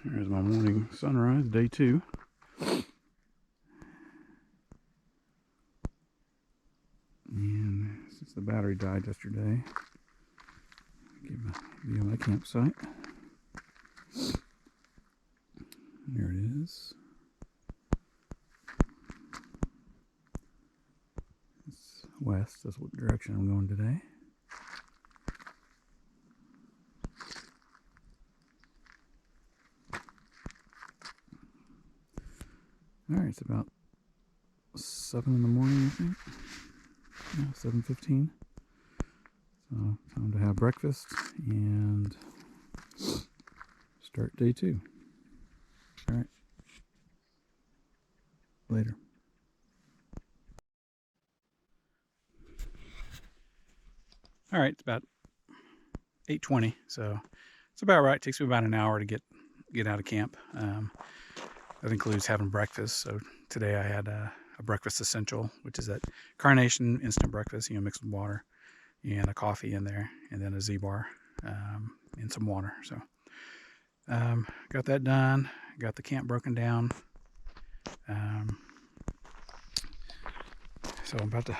There's my morning sunrise, day 2. And since the battery died yesterday, give a view of my campsite. There it is. It's west, that's what direction I'm going today. Alright, it's about 7 in the morning, I think. Yeah, 7:15. So time to have breakfast and start day 2. Alright. Later. Alright, it's about 8:20, so it's about right. It takes me about an hour to get out of camp. That includes having breakfast. So today I had a breakfast essential, which is that Carnation instant breakfast, mixed with water and a coffee in there, and then a Z-bar and some water. So got that done. Got the camp broken down. So I'm about to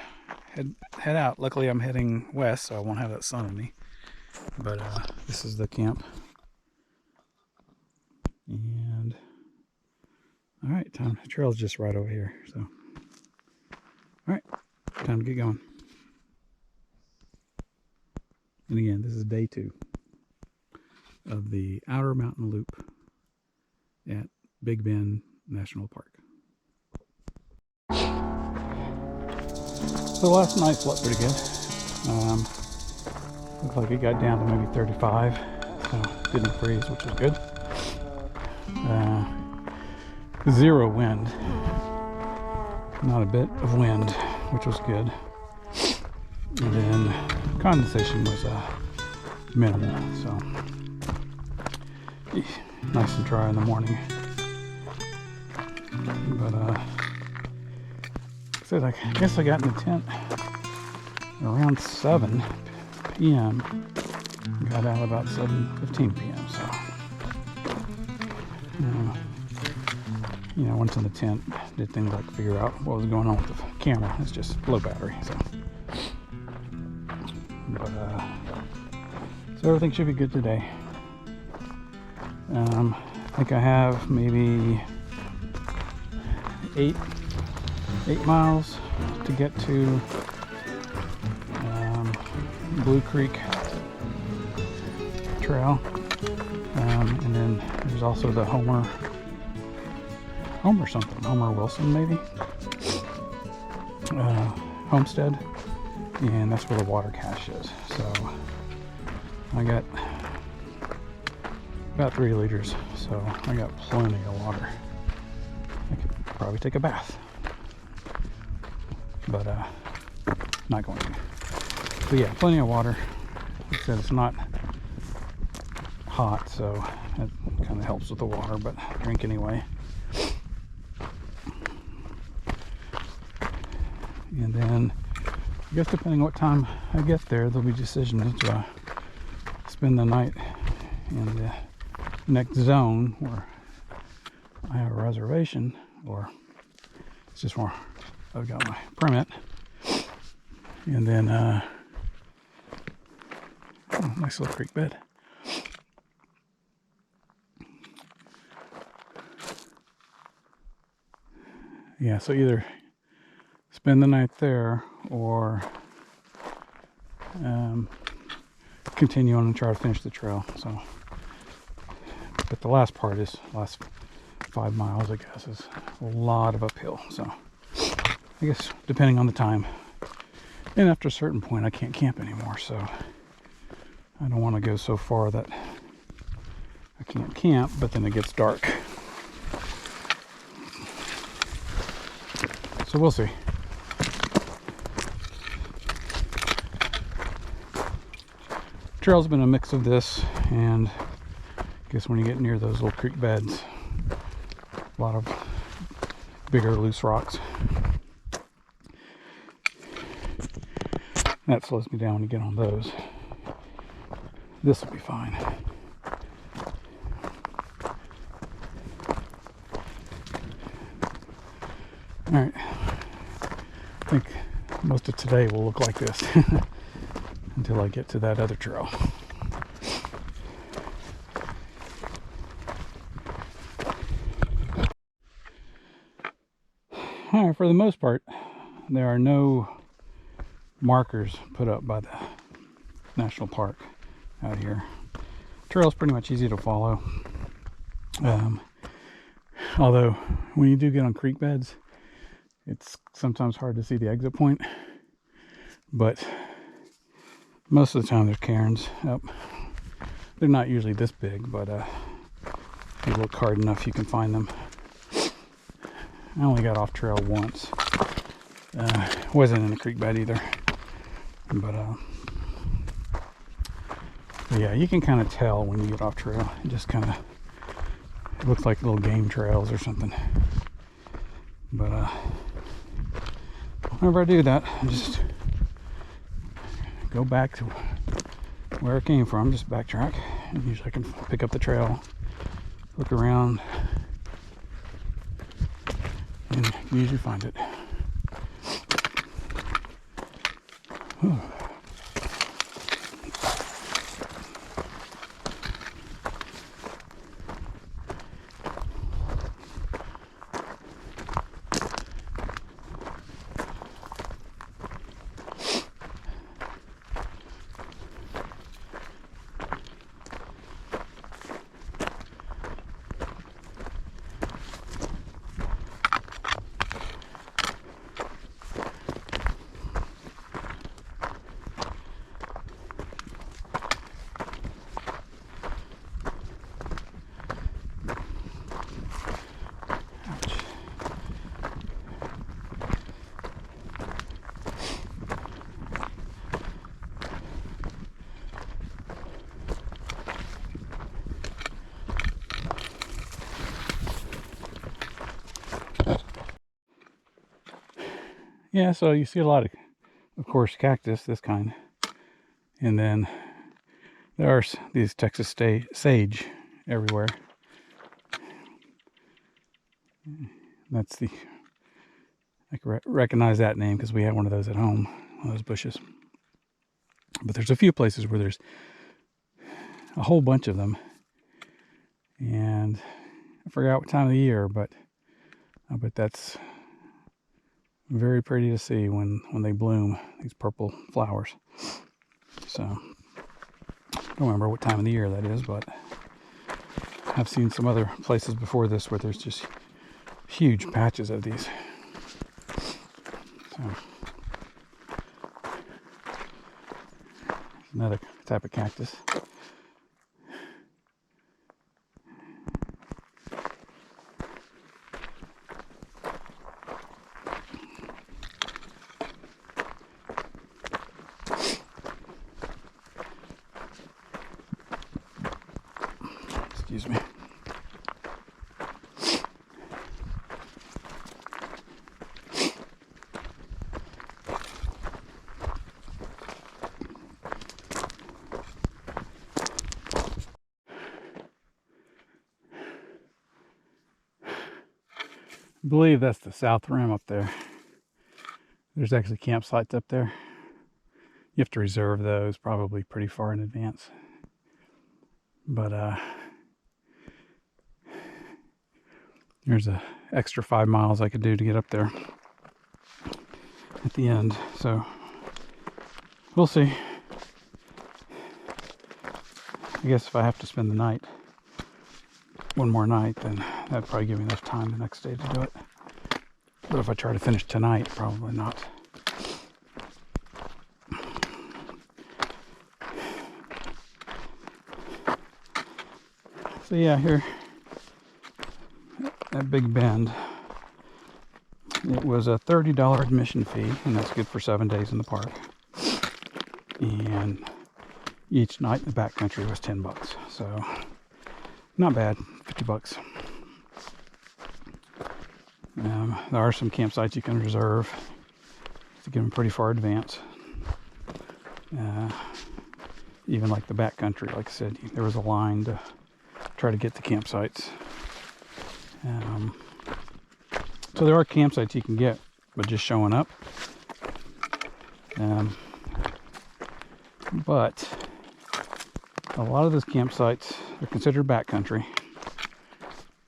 head out. Luckily I'm heading west, so I won't have that sun on me. But this is the camp. And all right, the trail's just right over here. So all right, time to get going. And again, this is day 2 of the Outer Mountain Loop at Big Bend National Park. So last night slept pretty good. Looked like it got down to maybe 35, so didn't freeze, which was good. Zero wind, not a bit of wind, which was good. And then condensation was minimal, so nice and dry in the morning. But I guess I got in the tent around 7 p.m. Got out about 7:15 p.m. So once in the tent, did things like figure out what was going on with the camera. It's just low battery, so. But so everything should be good today. I think I have maybe 8 miles to get to Blue Creek Trail, and then there's also the Homer Wilson maybe homestead, and that's where the water cache is. So I got about 3 liters, so I got plenty of water. I could probably take a bath, but not going to. But yeah, plenty of water. Like I said, it's not hot, so that kind of helps with the water, but drink anyway. And then I guess depending on what time I get there, there'll be decisions to spend the night in the next zone where I have a reservation, or it's just where I've got my permit. And then nice little creek bed. Yeah, so either spend the night there or continue on and try to finish the trail. So, but the last 5 miles, I guess, is a lot of uphill. So I guess depending on the time, and after a certain point I can't camp anymore, so I don't want to go so far that I can't camp, but then it gets dark. So we'll see. Trail's been a mix of this, and I guess when you get near those little creek beds, a lot of bigger loose rocks. That slows me down when you get on those. This will be fine. All right, I think most of today will look like this until I get to that other trail. All right, for the most part, there are no markers put up by the national park out here. Trail's pretty much easy to follow. Although when you do get on creek beds, it's sometimes hard to see the exit point. But most of the time there's cairns up. They're not usually this big, but if you look hard enough, you can find them. I only got off trail once. Wasn't in a creek bed either. But yeah, you can kind of tell when you get off trail. It just kind of looks like little game trails or something. But whenever I do that, I just go back to where it came from, just backtrack, and usually I can pick up the trail, look around, and usually find it. Whew. Yeah, so you see a lot of course, cactus, this kind. And then there are these Texas sage everywhere. That's I can recognize that name because we had one of those at home, one of those bushes. But there's a few places where there's a whole bunch of them. And I forgot what time of the year, but I bet that's very pretty to see when they bloom, these purple flowers. So I don't remember what time of the year that is, but I've seen some other places before this where there's just huge patches of these. So another type of cactus. Excuse me. I believe that's the south rim up there. There's actually campsites up there. You have to reserve those probably pretty far in advance. But there's an extra 5 miles I could do to get up there at the end. So we'll see. I guess if I have to spend the night, one more night, then that'd probably give me enough time the next day to do it. But if I try to finish tonight, probably not. So yeah, here at Big Bend, it was a $30 admission fee, and that's good for 7 days in the park. And each night in the backcountry was $10, so not bad, $50. There are some campsites you can reserve to get them pretty far advance. Even like the backcountry, like I said, there was a line to try to get the campsites. So there are campsites you can get, but just showing up. But a lot of those campsites are considered backcountry.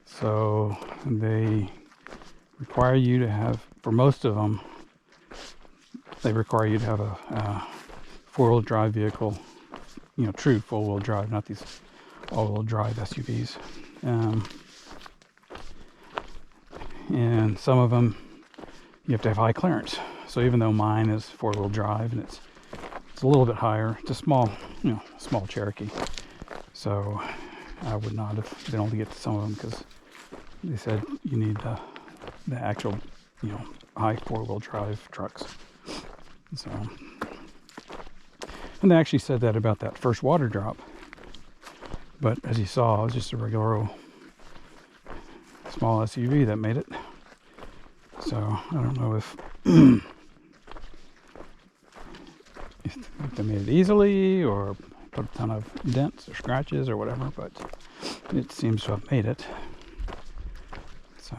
So they require you to have, for most of them, they require you to have a four-wheel drive vehicle, you know, true four-wheel drive, not these all-wheel drive SUVs. And some of them you have to have high clearance. So even though mine is four-wheel drive and it's a little bit higher, it's a small, you know, small Cherokee. So I would not have been able to get to some of them because they said you need the actual, you know, high four-wheel drive trucks. So, and they actually said that about that first water drop. But as you saw, it was just a regular old small SUV that made it. So I don't know if they made it easily or put a ton of dents or scratches or whatever, but it seems to have made it. So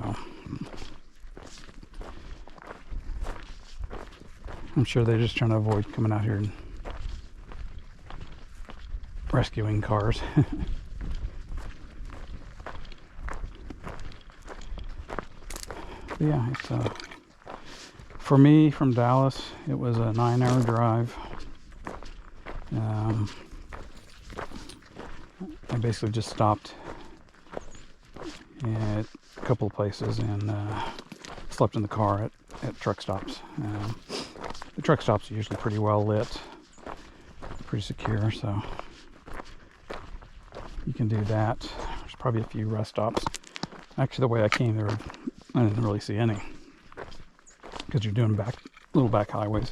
I'm sure they're just trying to avoid coming out here and rescuing cars. But yeah, it's for me from Dallas, it was a 9-hour drive. I basically just stopped at a couple of places and slept in the car at truck stops. The truck stops are usually pretty well lit, pretty secure, so you can do that. There's probably a few rest stops. Actually, the way I came there, I didn't really see any because you're doing little back highways.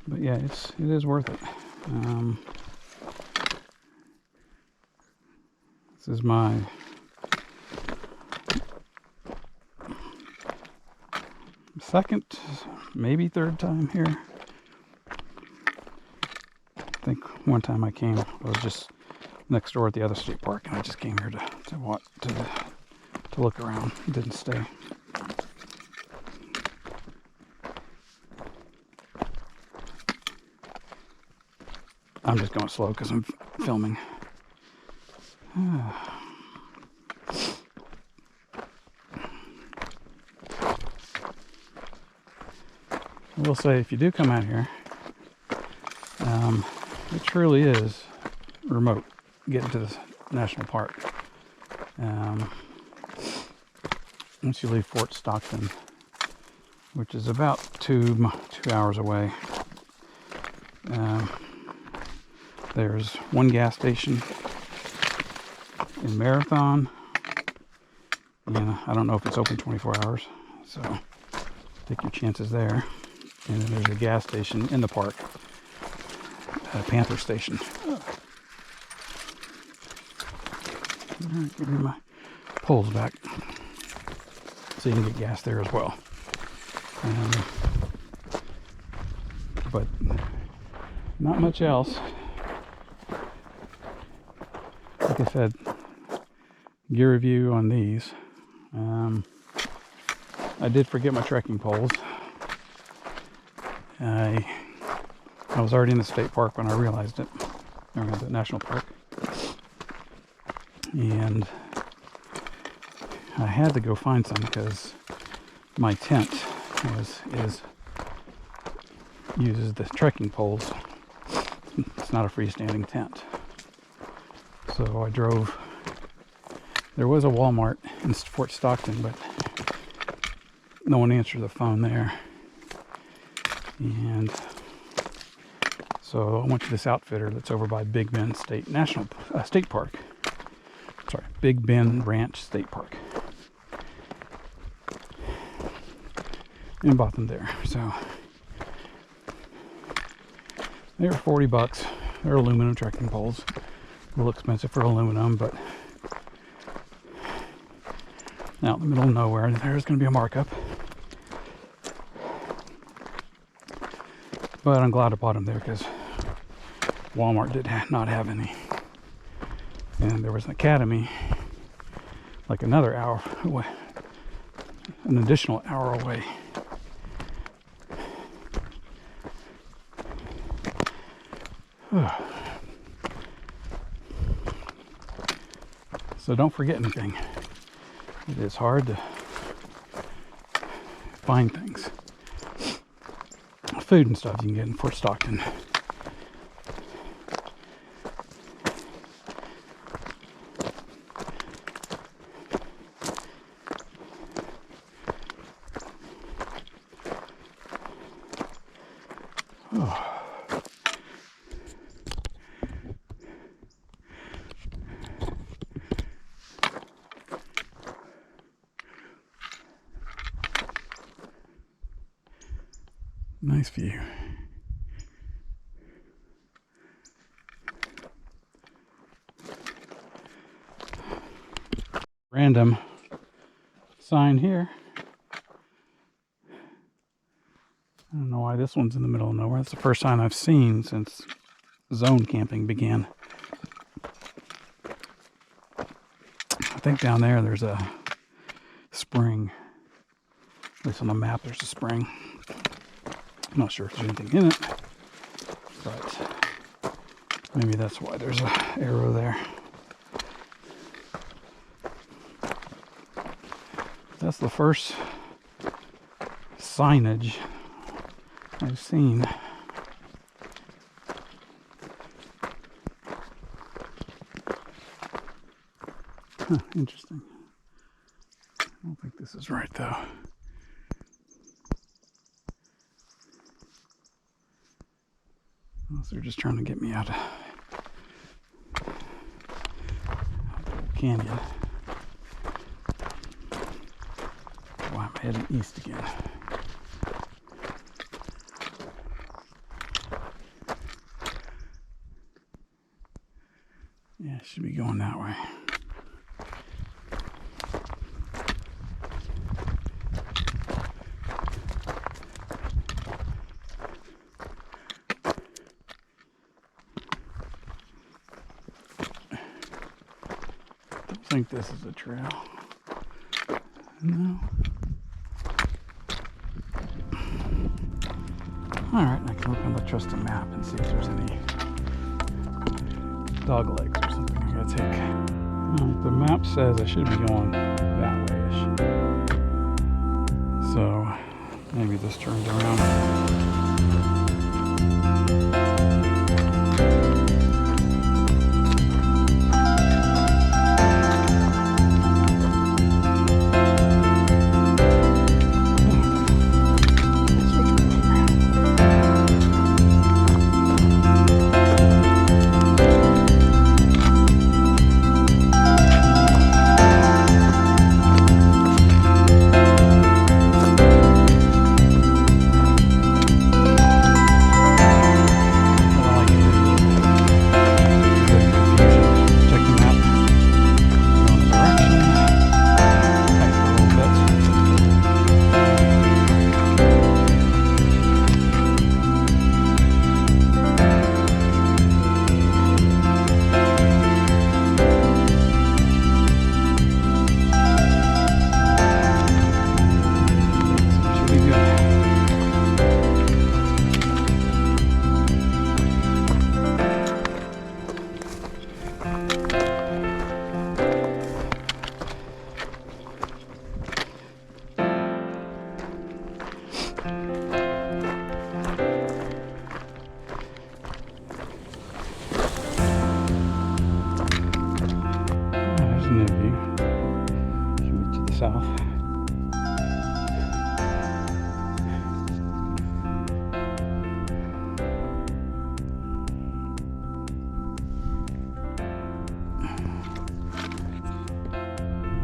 But yeah, it is worth it. This is my second, maybe third time here. I think one time I came, I was just next door at the other state park, and I just came here to look around. Didn't stay. I'm just going slow because I'm filming. I will say, if you do come out here, it truly is remote getting to this national park. Once you leave Fort Stockton, which is about 2 hours away, there's one gas station in Marathon, and I don't know if it's open 24 hours, so take your chances there. And then there's a gas station in the park, Panther Station. Alright, give me my poles back so you can get gas there as well. But not much else. Like I said, gear review on these. I did forget my trekking poles. I was already in the state park when I realized it, or the national park, and I had to go find some because my tent uses the trekking poles. It's not a freestanding tent, so I drove. There was a Walmart in Fort Stockton, but no one answered the phone there. And so I went to this outfitter that's over by Big Bend State Park. Sorry, Big Bend Ranch State Park. And bought them there. So they were $40. They're aluminum trekking poles. A little expensive for aluminum, but out in the middle of nowhere, there's going to be a markup. But I'm glad I bought them there because Walmart did not have any. And there was an Academy like another hour away, an additional hour away. So don't forget anything. It is hard to find things. Food and stuff you can get in Fort Stockton. Oh. Nice view. Random sign here. I don't know why this one's in the middle of nowhere. That's the first sign I've seen since zone camping began. I think down there's a spring. At least on the map there's a spring. I'm not sure if there's anything in it, but maybe that's why there's an arrow there. That's the first signage I've seen. Huh, interesting. I don't think this is right though. Unless they're just trying to get me out of the canyon. Why am I heading east again? Yeah, I should be going that way. I think this is a trail. No. Alright, I can look on the trusted map and see if there's any dog legs or something I gotta take. The map says I should be going that way-ish. So maybe this turns around. South.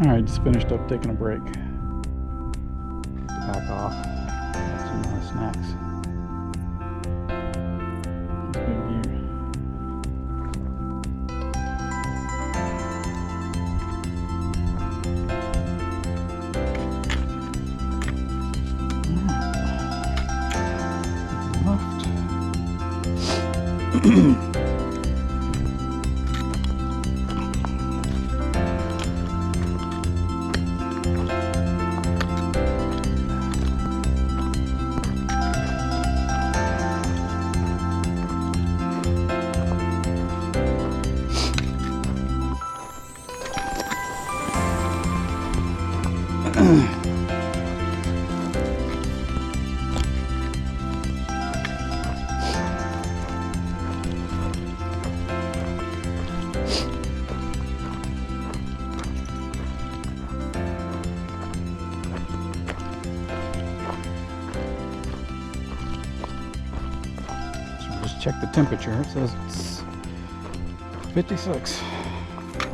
Alright, just finished up taking a break. Back off. Got some snacks. Good view. Left. Just check the temperature. It says it's 56.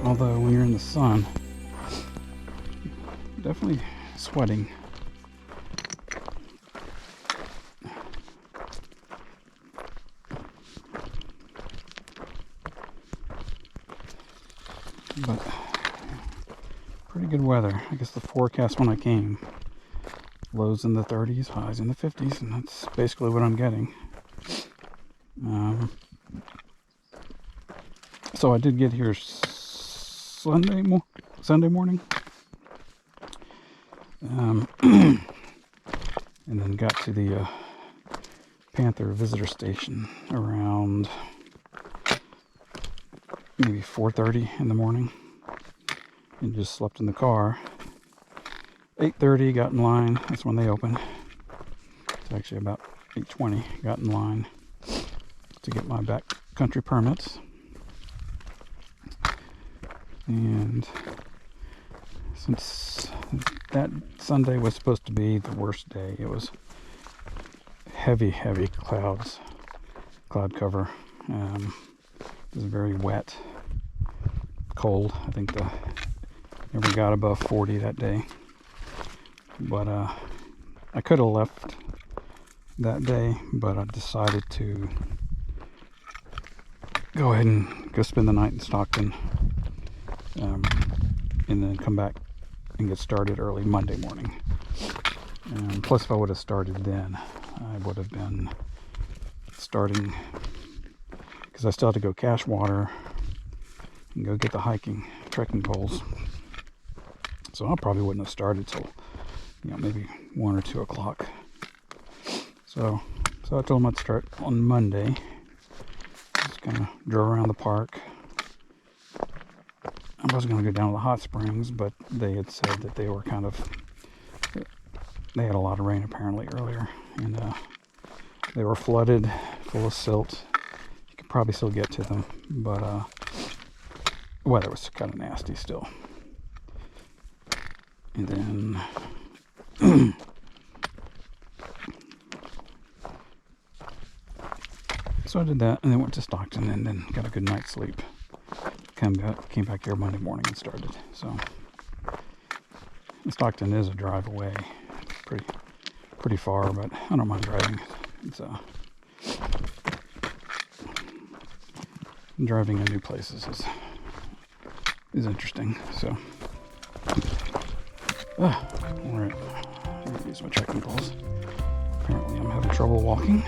Although when you're in the sun, definitely sweating. But pretty good weather. I guess the forecast when I came, lows in the 30s, highs in the 50s, and that's basically what I'm getting. So I did get here Sunday morning, and then got to the Panther visitor station around maybe 4:30 in the morning, and just slept in the car. 8:30 got in line. That's when they open. It's actually about 8:20 got in line to get my backcountry permits. And since that Sunday was supposed to be the worst day, it was heavy clouds, cloud cover. It was very wet, cold. I think never got above 40 that day. But I could have left that day, but I decided to go ahead and go spend the night in Stockton, and then come back and get started early Monday morning. Plus, if I would have started then, I would have been starting, because I still had to go cache water and go get the trekking poles. So I probably wouldn't have started till, maybe 1 or 2 o'clock. So I told them I'd start on Monday. Just kind of drove around the park. I was going to go down to the hot springs, but they had said that they had a lot of rain apparently earlier, and they were flooded, full of silt. You could probably still get to them, but the weather was kind of nasty still. And then so I did that, and then went to Stockton, and then got a good night's sleep. Came back here Monday morning and started. So Stockton is a drive away, pretty far, but I don't mind driving. It's driving in new places is interesting. So all right, I'm gonna use my trekking poles. Apparently, I'm having trouble walking.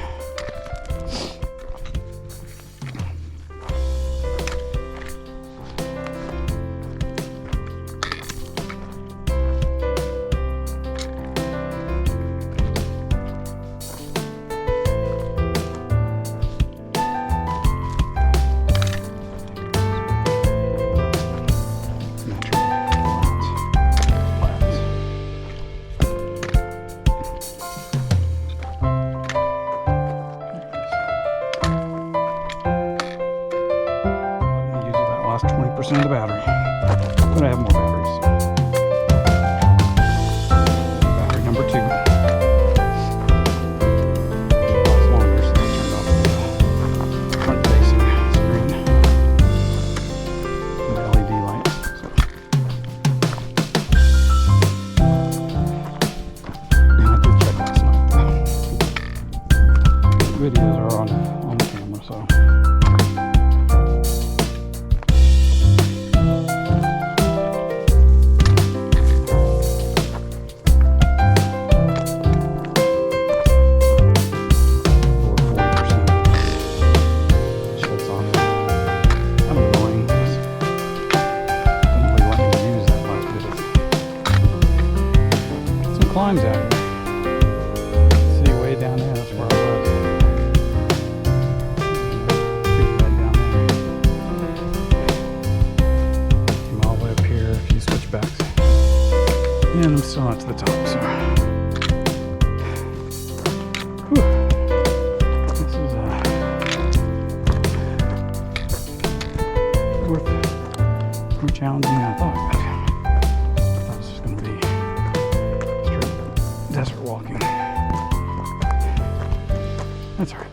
climbs out here. See, way down there, that's where I was. Pretty bad down there. Came all the way up here, a few switchbacks. And I'm still not to the top, so. Whew. This is more challenging than I thought. I thought this was going to be straight desert walking. That's all right.